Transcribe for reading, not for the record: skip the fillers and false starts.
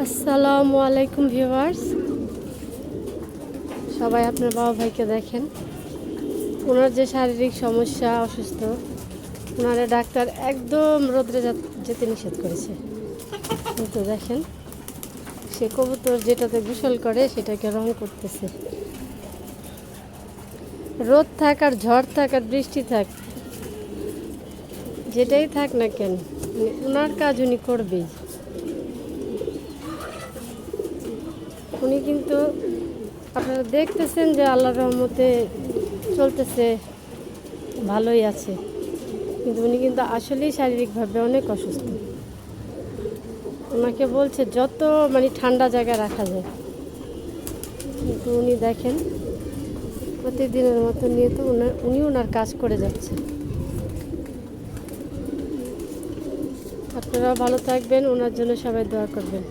আসসালামু আলাইকুম ভিউয়ার্স, সবাই আপনার বাবা ভাইকে দেখেন। ওনার যে শারীরিক সমস্যা, অসুস্থ, ওনারা ডাক্তার একদম রোদ্রে যেতে নিষেধ করেছে। কিন্তু দেখেন, সে কবুতর যেটাতে গোসল করে সেটাকে রং করতেছে। রোদ থাক আর ঝড় থাক আর বৃষ্টি থাক, যেটাই থাক না কেন, ওনার কাজ উনি করবেই। উনি কিন্তু আপনারা দেখতেছেন যে আল্লাহর রহমতে চলতেছে, ভালোই আছে, কিন্তু উনি কিন্তু আসলেই শারীরিকভাবে অনেক অসুস্থ। ওনাকে বলছে যত ঠান্ডা জায়গায় রাখা যায়, কিন্তু উনি দেখেন প্রতিদিনের মতো নিয়ে তো উনি ওনার কাজ করে যাচ্ছে। আপনারা ভালো থাকবেন, ওনার জন্য সবাই দোয়া করবেন।